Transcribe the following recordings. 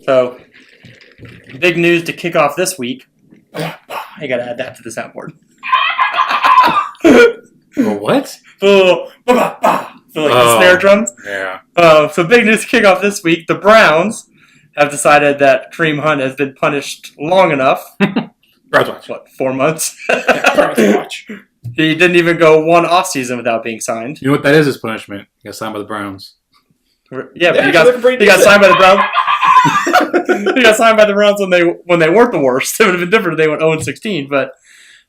So, big news to kick off this week. I gotta add that to the soundboard. What? So like the snare drums. Yeah. So big news to kick off this week. The Browns have decided that Kareem Hunt has been punished long enough. Browns watch. What, 4 months? Browns watch. He didn't even go one offseason without being signed. You know what that is? His punishment. He got signed by the Browns. Yeah, but he got signed by the Browns. He got signed by the Browns when they weren't the worst. It would have been different if they went 0-16. But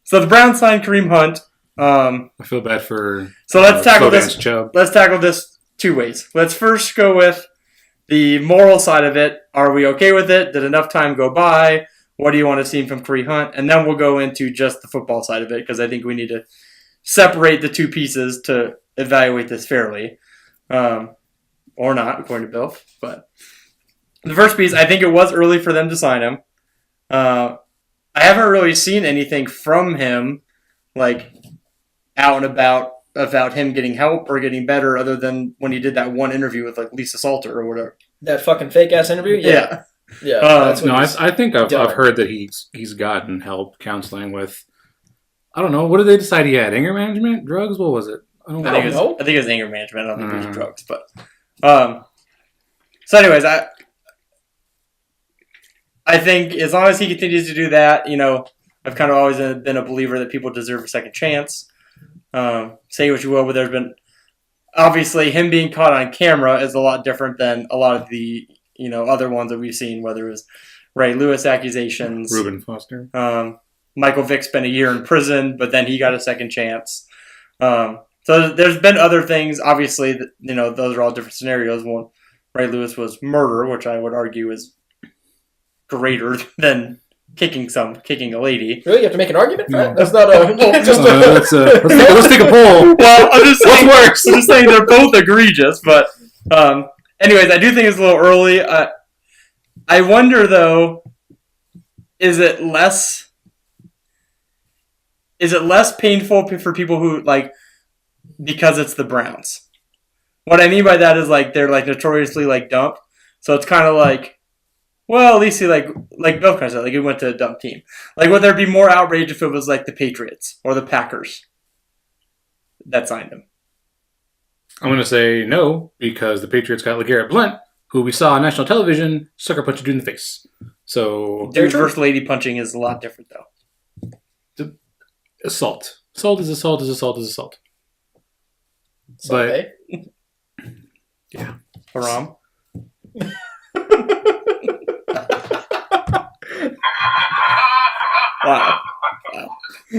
so the Browns signed Kareem Hunt. I feel bad for. So let's tackle this. Chubb. Let's tackle this 2 ways. Let's first go with the moral side of it. Are we okay with it? Did enough time go by? What do you want to see from Kareem Hunt? And then we'll go into just the football side of it because I think we need to separate the two pieces to evaluate this fairly. Or not, according to Bill. But the first piece, I think it was early for them to sign him. I haven't really seen anything from him, like out and about him getting help or getting better, other than when he did that one interview with like Lisa Salter or whatever. That fucking fake ass interview. Yeah. I think I've heard that he's gotten help counseling with. I don't know. What did they decide he had? Anger management, drugs? What was it? I think it was anger management. I don't think it was drugs, but. So anyways, I think as long as he continues to do that, I've kind of always been a believer that people deserve a second chance. Say what you will, but there's been obviously him being caught on camera is a lot different than a lot of the other ones that we've seen, whether it was Ray Lewis accusations, Reuben Foster, Michael Vick spent a year in prison, but then he got a second chance. So there's been other things, obviously, that, those are all different scenarios. One, Ray Lewis was murder, which I would argue is greater than kicking a lady. Really? You have to make an argument for that? That's not let's take a poll. Well, I'm just saying, what's worse? I'm just saying they're both egregious, but anyways, I do think it's a little early. I wonder, though, is it less painful for people who, because it's the Browns? What I mean by that is, they're, notoriously, dump. So it's kind of well, at least he, like Bill kind of said, he went to a dump team. Would there be more outrage if it was, the Patriots or the Packers that signed him? I'm going to say no, because the Patriots got LeGarrette Blount, who we saw on national television, sucker punch a dude in the face. So, dude versus lady punching is a lot different, though. Assault. Assault is assault is assault is assault. But, yeah. Haram? Wow.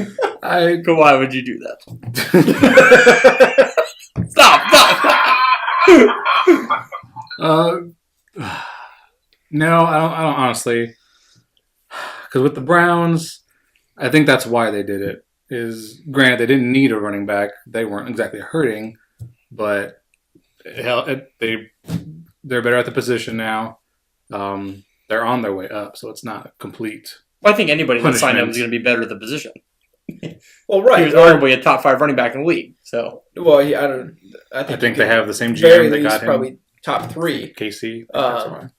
Why would you do that? Stop! No, I don't honestly. Because with the Browns, I think that's why they did it. Is granted, they didn't need a running back. They weren't exactly hurting, but they're better at the position now. They're on their way up, so it's not a complete. Well, I think anybody that signed him is going to be better at the position. Well, right. He was arguably a top 5 running back in the league. So, well, I think they have the same GM that got him. Probably top 3. KC. I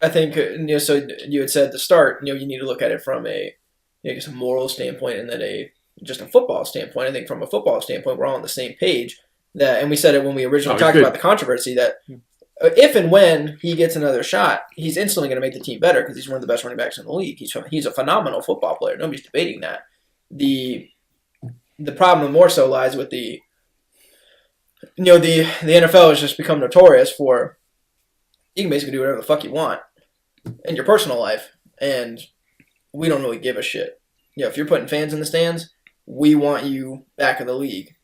think so. You had said at the start, you need to look at it from a moral standpoint, and then just a football standpoint. I think from a football standpoint, we're all on the same page. And we said it when we originally talked about the controversy that if and when he gets another shot, he's instantly going to make the team better because he's one of the best running backs in the league. He's a phenomenal football player. Nobody's debating that. The problem more so lies with the NFL has just become notorious for you can basically do whatever the fuck you want in your personal life, and we don't really give a shit. If you're putting fans in the stands, we want you back in the league.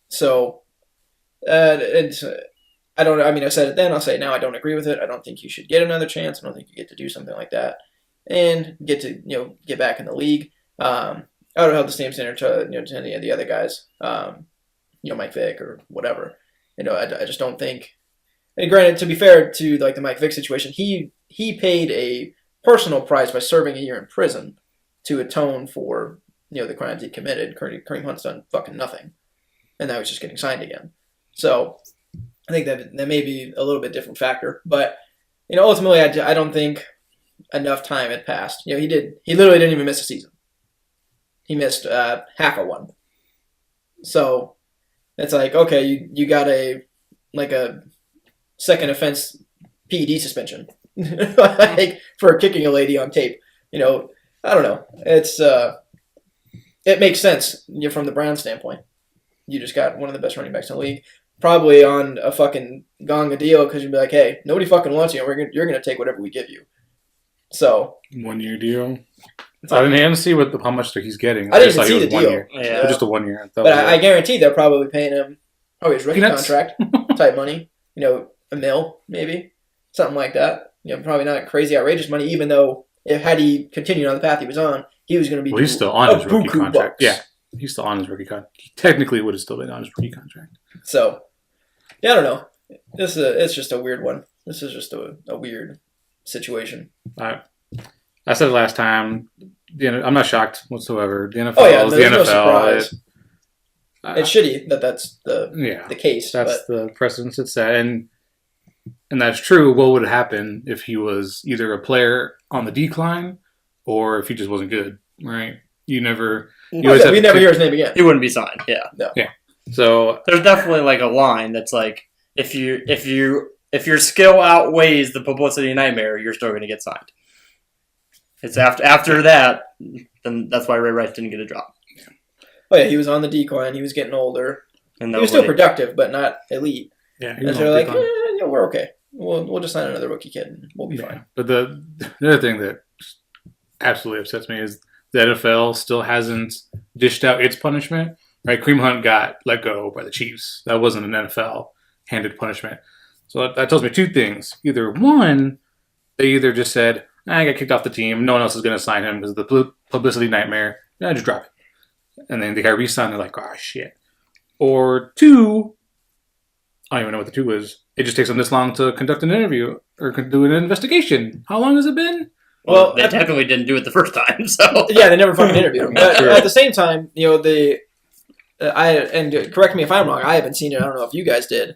So, I said it then, I'll say it now, I don't agree with it. I don't think you should get another chance. I don't think you get to do something like that and get to, get back in the league. I would have held the same standard to any of the other guys, Mike Vick or whatever. I just don't think, and granted, to be fair to the Mike Vick situation, he paid a personal price by serving a year in prison to atone for, the crimes he committed. Kareem Hunt's done fucking nothing. And now he's just getting signed again. So I think that may be a little bit different factor. But, ultimately, I don't think enough time had passed. He literally didn't even miss a season. He missed half of one. So it's like, okay, you got a second offense PED suspension like for kicking a lady on tape. I don't know. It's it makes sense from the Browns standpoint. You just got one of the best running backs in the league, probably on a fucking Gonga deal because you'd be like, hey, nobody fucking wants you. You're gonna take whatever we give you. So 1 year deal. I didn't see how much he's getting. I didn't even see the deal. 1 year. Yeah. Just a 1 year. But I guarantee they're probably paying him his rookie contract type money. $1 million maybe, something like that. Probably not crazy outrageous money. Even though had he continued on the path he was on, he was going to be. Well, he's still on his rookie contract. Bucks. Yeah, he's still on his rookie contract. He technically would have still been on his rookie contract. So, yeah, I don't know. It's just a weird one. This is just a weird situation. I said it last time. I'm not shocked whatsoever. The NFL is the NFL. No surprise. It's shitty that's the case. That's the precedence it's set, and that's true. What would happen if he was either a player on the decline or if he just wasn't good? Right? We never hear his name again. He wouldn't be signed. Yeah. No. Yeah. So there's definitely like a line that's like if your skill outweighs the publicity nightmare, you're still going to get signed. It's after that, then that's why Ray Rice didn't get a job. Oh yeah, he was on the decline. He was getting older. And he was still productive, but not elite. Yeah, and they're like, we're okay. We'll just sign another rookie kid, and we'll be fine. But the other thing that absolutely upsets me is the NFL still hasn't dished out its punishment. Right, Kareem Hunt got let go by the Chiefs. That wasn't an NFL-handed punishment. So that tells me two things. Either one, they either just said, I got kicked off the team. No one else is going to sign him because of the publicity nightmare. Just drop it. And then they got re-signed. They're like, oh, shit. Or two, I don't even know what the two is. It just takes them this long to conduct an interview or do an investigation. How long has it been? Well, they technically didn't do it the first time. So yeah, they never fucking interviewed him. But at the same time, and correct me if I'm wrong. I haven't seen it. I don't know if you guys did.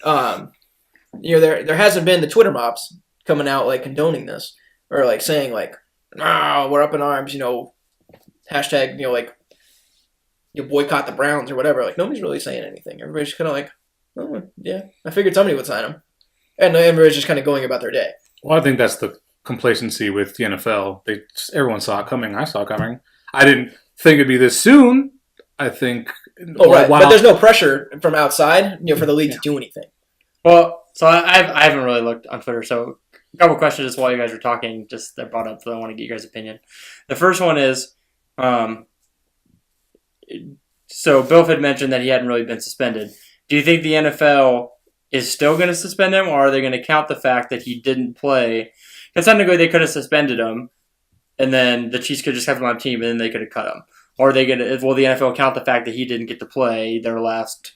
There hasn't been the Twitter mobs coming out like condoning this or like saying like, "No, we're up in arms." Hashtag like you boycott the Browns or whatever. Like nobody's really saying anything. Everybody's just kind of like, "Oh yeah, I figured somebody would sign him," and everybody's just kind of going about their day. Well, I think that's the complacency with the NFL. Everyone saw it coming. I saw it coming. I didn't think it'd be this soon. I think. Oh right, but there's no pressure from outside, for the league to do anything. Well, so I haven't really looked on Twitter. So a couple questions just while you guys are talking, just that brought up. So I want to get your guys' opinion. The first one is, so Bill had mentioned that he hadn't really been suspended. Do you think the NFL is still going to suspend him, or are they going to count the fact that he didn't play? Because technically they could have suspended him, and then the Chiefs could just have him on the team, and then they could have cut him. Or are they going to? Will the NFL count the fact that he didn't get to play their last,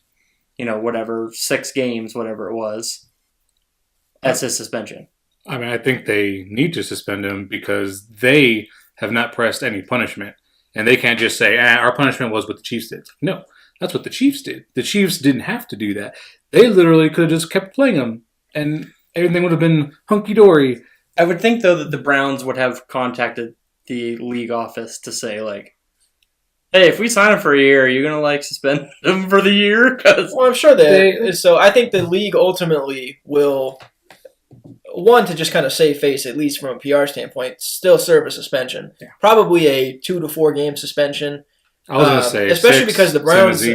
6 games, whatever it was, as his suspension? I mean, I think they need to suspend him because they have not pressed any punishment. And they can't just say, our punishment was what the Chiefs did. No, that's what the Chiefs did. The Chiefs didn't have to do that. They literally could have just kept playing him, and everything would have been hunky-dory. I would think, though, that the Browns would have contacted the league office to say, like, hey, if we sign him for a year, are you going to, suspend him for the year? Well, I'm sure they... So I think the league ultimately will... One, to just kind of save face, at least from a PR standpoint, still serve a suspension. Yeah. Probably a 2 to 4 game suspension. I was going to say especially 6, because the Browns...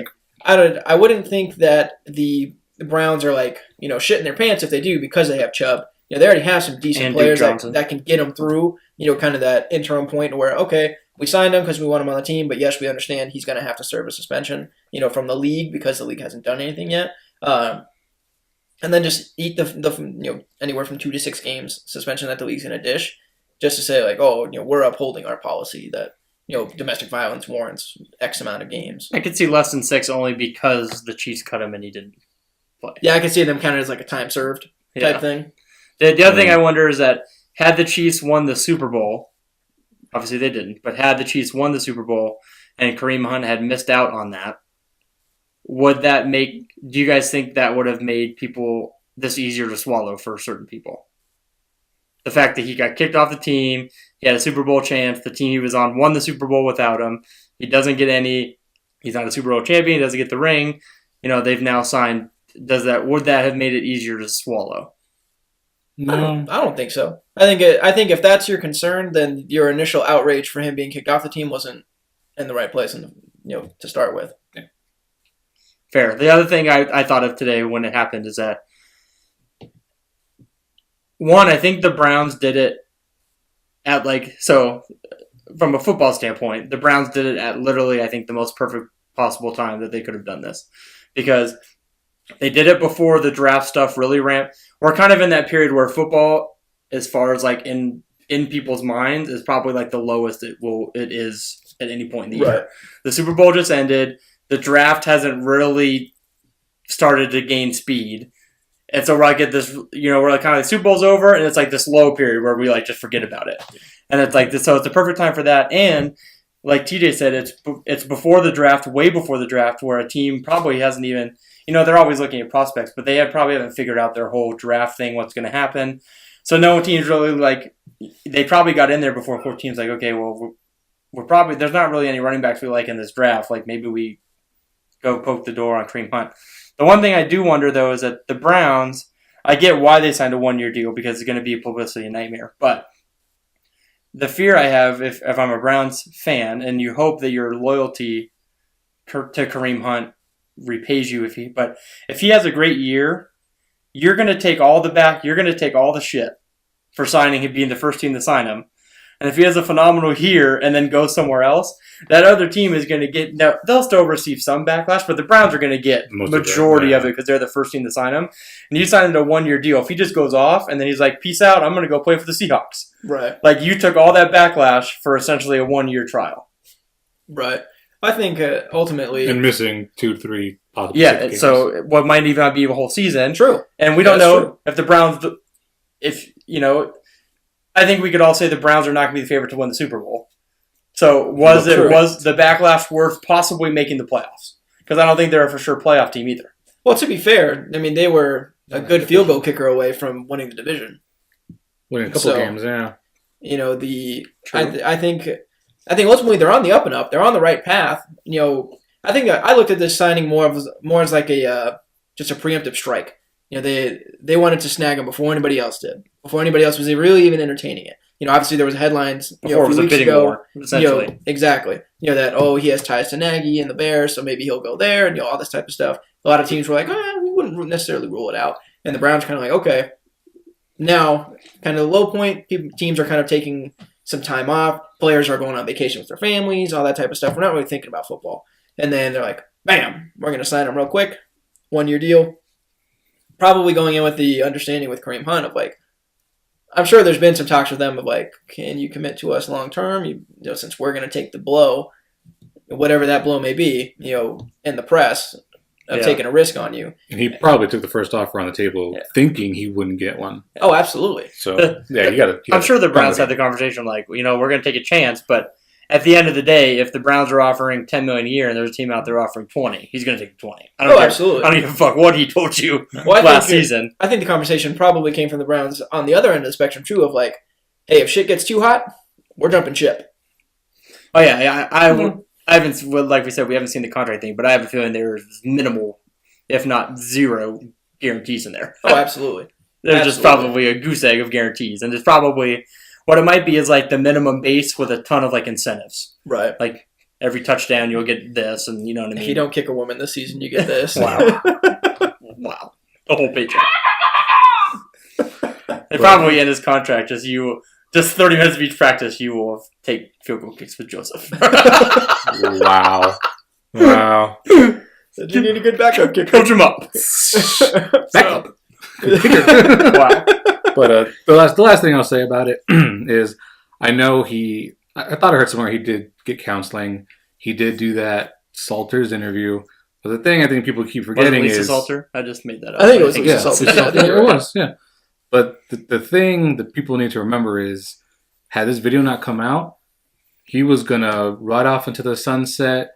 I wouldn't think that the Browns are shitting their pants if they do because they have Chubb. They already have some decent players that can get them through, kind of that interim point where, okay, we signed him because we want him on the team, but yes, we understand he's going to have to serve a suspension, from the league because the league hasn't done anything yet. And then just eat the anywhere from 2 to 6 games suspension that the league's going to dish, just to say we're upholding our policy that domestic violence warrants X amount of games. I could see less than 6 only because the Chiefs cut him and he didn't play. Yeah, I could see them counted as a time served type thing. The other thing I wonder is that had the Chiefs won the Super Bowl, obviously they didn't, but had the Chiefs won the Super Bowl and Kareem Hunt had missed out on that, do you guys think that would have made people this easier to swallow for certain people? The fact that he got kicked off the team, he had a Super Bowl chance. The team he was on won the Super Bowl without him. He doesn't get any. He's not a Super Bowl champion. He doesn't get the ring. They've now signed. Would that have made it easier to swallow? No, I don't think so. I think if that's your concern, then your initial outrage for him being kicked off the team wasn't in the right place, to start with. Yeah. Fair. The other thing I thought of today when it happened is that, one, I think the Browns did it at from a football standpoint, the Browns did it at literally, I think, the most perfect possible time that they could have done this. Because they did it before the draft stuff really ramped. We're kind of in that period where football, as far as in people's minds, is probably the lowest it is at any point in the year. The Super Bowl just ended. The draft hasn't really started to gain speed. And so we're at this, we're kind of Super Bowl's over, and it's this low period where we just forget about it. And it's this, so it's a perfect time for that. And like TJ said, it's before the draft, way before the draft, where a team probably hasn't even, they're always looking at prospects, but they probably haven't figured out their whole draft thing, what's going to happen. So no team's really they probably got in there before 4 teams okay, well, we're probably, there's not really any running backs we like in this draft. Maybe we go poke the door on Kareem Hunt. The one thing I do wonder, though, is that the Browns, I get why they signed a 1-year deal because it's going to be a publicity nightmare. But the fear I have, if I'm a Browns fan, and you hope that your loyalty to Kareem Hunt repays you if he has a great year, you're going to take all the shit for signing him, being the first team to sign him. And if he has a phenomenal year and then goes somewhere else, that other team is going to get... Now, they'll still receive some backlash, but the Browns are going to get majority of it because they're the first team to sign him. And you signed a 1-year deal. If he just goes off and then he's peace out, I'm going to go play for the Seahawks. Right. You took all that backlash for essentially a 1-year trial. Right. I think ultimately... And missing 2-3 possible games. So what might even be a whole season. True. And we don't know if the Browns... I think we could all say the Browns are not going to be the favorite to win the Super Bowl. So was the backlash worth possibly making the playoffs? Because I don't think they're a for sure playoff team either. Well, to be fair, they were a good field goal kicker away from winning the division. Winning a couple games, yeah. I think ultimately they're on the up and up. They're on the right path. I think I looked at this signing more as just a preemptive strike. They wanted to snag him before anybody else did. Before anybody else was really even entertaining it. Obviously there was headlines before a few weeks ago. War, essentially. Exactly. That he has ties to Nagy and the Bears, so maybe he'll go there, and all this type of stuff. A lot of teams were we wouldn't necessarily rule it out. And the Browns kind of okay. Now, kind of the low point, teams are kind of taking some time off. Players are going on vacation with their families, all that type of stuff. We're not really thinking about football. And then they're bam, we're going to sign him real quick. 1-year deal. Probably going in with the understanding with Kareem Hunt of I'm sure there's been some talks with them of can you commit to us long term? Since we're going to take the blow, whatever that blow may be, in the press of taking a risk on you. And he probably took the first offer on the table thinking he wouldn't get one. Oh, absolutely. So yeah, you got to. I'm sure the Browns had the conversation we're going to take a chance, but at the end of the day, if the Browns are offering $10 million a year and there's a team out there offering 20, he's going to take 20. Absolutely. I don't give a fuck what he told you last season. I think the conversation probably came from the Browns on the other end of the spectrum too, of hey, if shit gets too hot, we're jumping ship. Oh yeah, I haven't, like we said, we haven't seen the contract thing, but I have a feeling there's minimal, if not zero, guarantees in there. Oh, absolutely. There's just probably a goose egg of guarantees, and there's probably. What it might be is the minimum base with a ton of incentives. Right. Every touchdown you'll get this, and you know what I mean? If you don't kick a woman this season, you get this. Wow. Wow. The whole paycheck. And probably in his contract, just 30 minutes of each practice, you will take field goal kicks with Joseph. Wow. So you need a good backup kicker. Coach him up. Backup. Wow. But the last thing I'll say about it is I know I thought I heard somewhere he did get counseling. He did do that Salters interview. But the thing I think people keep forgetting Lisa is... Salter? I just made that up. I think it was Lisa Salter. It was, yeah. But the thing that people need to remember is had this video not come out, he was going to ride off into the sunset,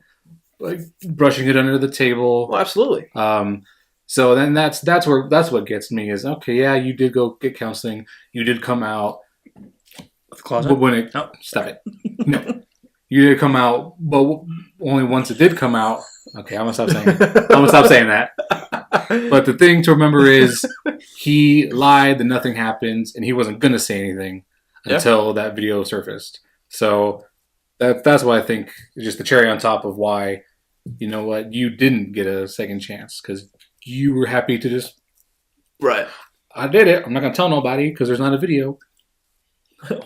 brushing it under the table. Well, absolutely. So then that's what gets me is, okay, yeah, you did go get counseling, you did come out. With the closet? But when it stop it, no, you did come out, but only once it did come out. Okay, I'm gonna stop saying it. I'm gonna stop saying that. But the thing to remember is he lied that nothing happens, and he wasn't gonna say anything until that video surfaced. So that's why I think is just the cherry on top of why, you know what, you didn't get a second chance because you were happy to just Right. I did it. I'm not gonna tell nobody because there's not a video.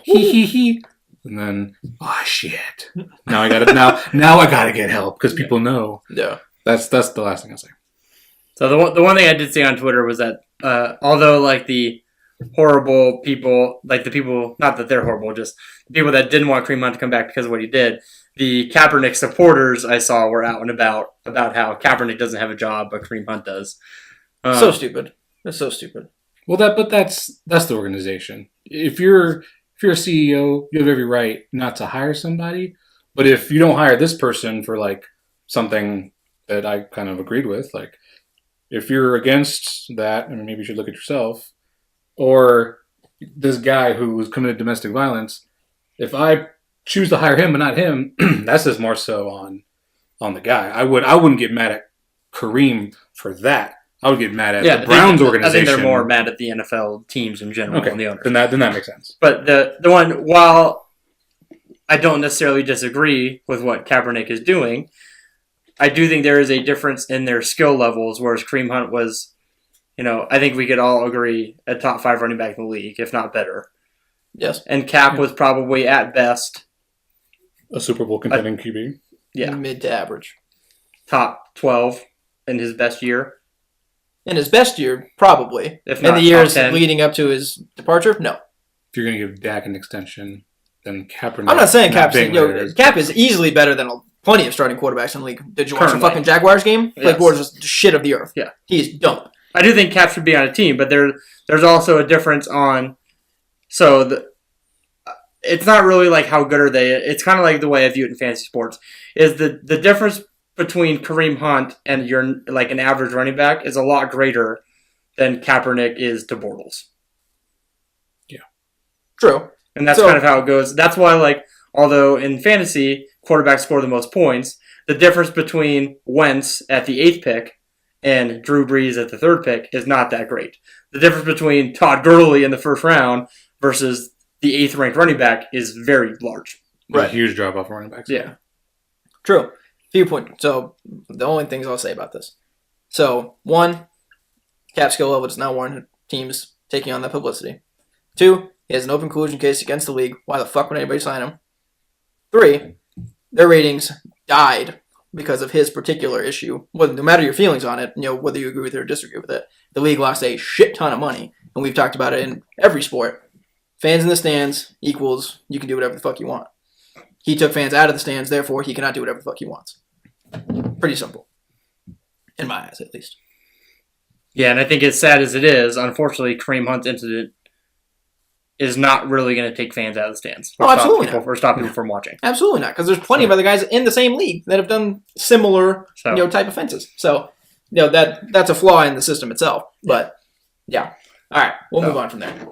He. And then, oh shit! Now I gotta now I gotta get help because people know. Yeah. That's the last thing I'll say. So the one thing I did see on Twitter was that although like the horrible people, like the people, not that they're horrible, just the people that didn't want Kareem Hunt to come back because of what he did, the Kaepernick supporters I saw were out and about how Kaepernick doesn't have a job, but Kareem Hunt does. So stupid. That's so stupid. Well, that's the organization. If you're a CEO, you have every right not to hire somebody. But if you don't hire this person for like something that I kind of agreed with, like if you're against that, I mean, maybe you should look at yourself. Or this guy who's committed domestic violence, if I choose to hire him but not him, that's just more so on the guy. I wouldn't get mad at Kareem for that. I would get mad at the Browns organization. I think they're more mad at the NFL teams in general okay, and the owners. Then that makes sense. But the one, while I don't necessarily disagree with what Kaepernick is doing, I do think there is a difference in their skill levels, whereas Kareem Hunt was, I think we could all agree, a top 5 running back in the league, if not better. Yes. And Cap was probably, at best, a Super Bowl contending QB. Yeah. Mid to average. Top 12 in his best year. In his best year, probably. If not in the years top 10. leading up to his departure, no. If you're going to give Dak an extension, then Kaepernick. I'm not saying Cap is easily better than plenty of starting quarterbacks in the league. Did you watch the fucking Jaguars game? Yes. Like, was just shit of the earth. Yeah. He's dumb. I do think Cap should be on a team, but there's also a difference on. So it's not really like how good are they. It's kind of like the way I view it in fantasy sports. Is the difference between Kareem Hunt and your like an average running back is a lot greater than Kaepernick is to Bortles. Yeah, true. And that's kind of how it goes. That's why, like, although in fantasy quarterbacks score the most points, the difference between Wentz at the 8th pick and Drew Brees at the 3rd pick is not that great. The difference between Todd Gurley in the 1st round versus the 8th ranked running back is very large. Right, a huge drop off running backs. Yeah, true. Few points. So the only things I'll say about this. So 1, Cap skill level does not warrant teams taking on that publicity. 2, he has an open collusion case against the league. Why the fuck would anybody sign him? 3, their ratings died because of his particular issue. Well, no matter your feelings on it, whether you agree with it or disagree with it, the league lost a shit ton of money, and we've talked about it in every sport. Fans in the stands equals you can do whatever the fuck you want. He took fans out of the stands, therefore he cannot do whatever the fuck he wants. Pretty simple. In my eyes, at least. Yeah, and I think as sad as it is, unfortunately, Kareem Hunt's incident is not really going to take fans out of the stands. Absolutely not. Or stop people from watching. Absolutely not, because there's plenty of other guys in the same league that have done similar type offenses. So, that's a flaw in the system itself. But, yeah. All right, we'll move on from there.